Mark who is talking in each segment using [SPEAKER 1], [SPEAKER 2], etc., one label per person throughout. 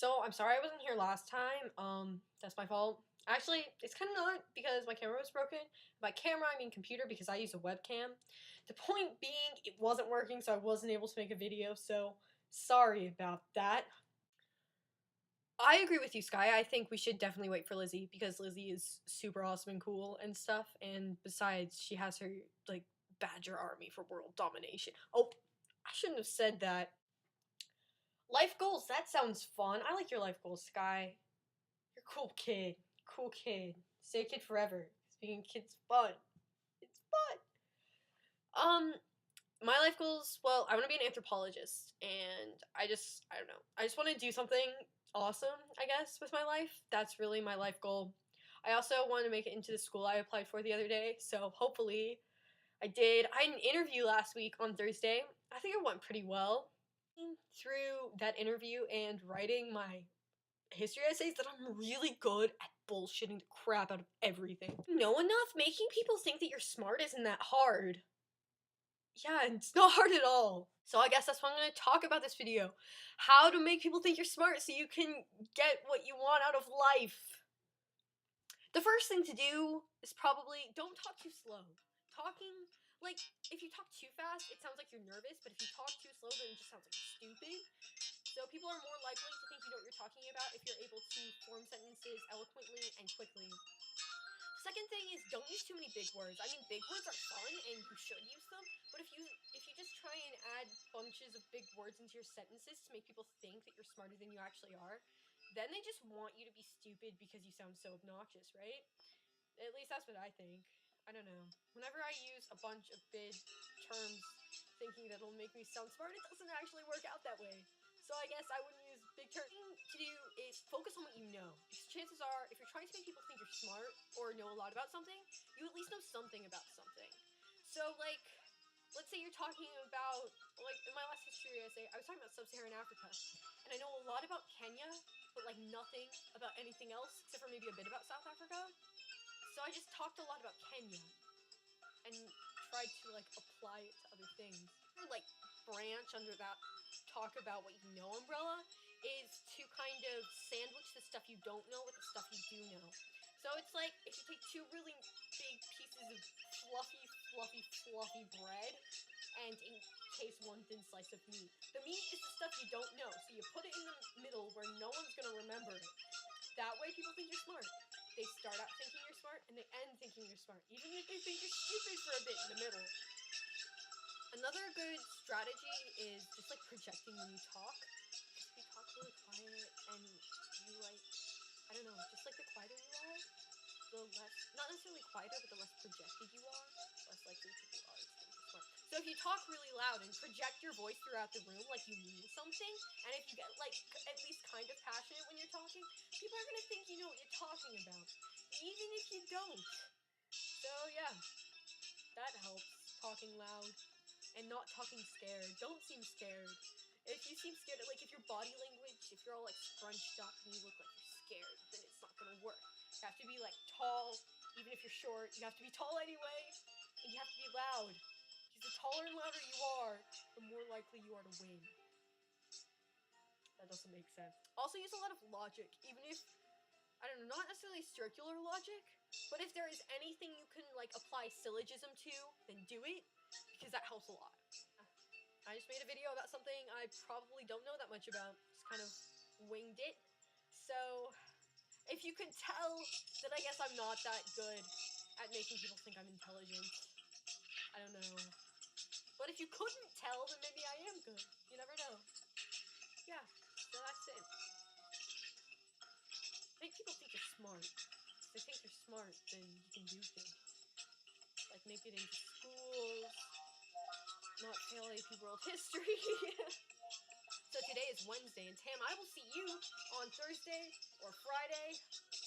[SPEAKER 1] So I'm sorry I wasn't here last time. That's my fault. Actually, it's kind of not because my camera was broken. By camera, I mean computer because I use a webcam. The point being, it wasn't working, so I wasn't able to make a video. So sorry about that. I agree with you, Sky. I think we should definitely wait for Lizzie because Lizzie is super awesome and cool and stuff. And besides, she has her like badger army for world domination. Oh, I shouldn't have said that. Life goals, that sounds fun. I like your life goals, Sky. You're a cool kid. Cool kid. Stay a kid forever. Being a kid's fun. It's fun. My life goals, well, I want to be an anthropologist, and I don't know. I just want to do something awesome, I guess, with my life. That's really my life goal. I also want to make it into the school I applied for the other day, so hopefully I did. I had an interview last week on Thursday. I think it went pretty well. Through that interview and writing my history essays that I'm really good at bullshitting the crap out of everything. Know enough? Making people think that you're smart isn't that hard. Yeah, it's not hard at all. So I guess that's what I'm going to talk about this video. How to make people think you're smart so you can get what you want out of life. The first thing to do is probably don't talk too slow. Talking, like, if you talk too fast, it sounds like you're nervous, but if you talk too slow, then it just sounds like stupid. So people are more likely to think you know what you're talking about if you're able to form sentences eloquently and quickly. Second thing is don't use too many big words. I mean, big words are fun and you should use them, but if you just try and add bunches of big words into your sentences to make people think that you're smarter than you actually are, then they just want you to be stupid because you sound so obnoxious, right? At least that's what I think. I don't know. Whenever I use a bunch of big terms thinking that it'll make me sound smart, it doesn't actually work out that way. So I guess I wouldn't use big terms. The thing to do is focus on what you know. Because chances are, if you're trying to make people think you're smart or know a lot about something, you at least know something about something. So, like, let's say you're talking about, like, in my last history essay, I was talking about sub-Saharan Africa. And I know a lot about Kenya, but, like, nothing about anything else, except for maybe a bit about South Africa. So I just talked a lot about Kenya and tried to, like, apply it to other things. Or, like, branch under that talk about what you know umbrella is to kind of sandwich the stuff you don't know with the stuff you do know. So it's like if you take two really big pieces of fluffy bread and encase one thin slice of meat. The meat is the stuff you don't know, so you put it in the middle where no one's gonna remember it. That way people think you're smart. They start out thinking you're smart and they end thinking you're smart, even if they think you're stupid for a bit in the middle. Another good strategy is just like projecting when you talk. If you talk really quiet and you like, I don't know, just like the quieter you are, the less, not necessarily quieter, but the less projected you are, less likely people are to think you're smart. So if you talk really loud and project your voice throughout the room like you mean something, and if you get like at least kind of passionate when you're talking, people are gonna think you know what you're talking about, even if you don't. So yeah, that helps, talking loud. And not talking scared. Don't seem scared. If you seem scared, like if your body language, if you're all like scrunched up and you look like you're scared, then it's not gonna work. You have to be like tall, even if you're short. You have to be tall anyway, and you have to be loud. Because the taller and louder you are, the more likely you are to win. That doesn't make sense. Also use a lot of logic, even if, I don't know, not necessarily circular logic, but if there is anything you can like apply syllogism to, then do it. Because that helps a lot. I just made a video about something I probably don't know that much about. Just kind of winged it. So, if you can tell, then I guess I'm not that good at making people think I'm intelligent. I don't know. But if you couldn't tell, then maybe I am good. You never know. Yeah, so that's it. Make people think you're smart. If they think you're smart, then you can do things. Like make it into schools. Not fail AP World History. So today is Wednesday, and Tam, I will see you on Thursday or Friday,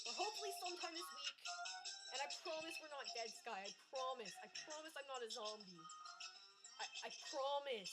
[SPEAKER 1] or hopefully sometime this week. And I promise we're not dead, Sky. I promise. I promise I'm not a zombie. I promise.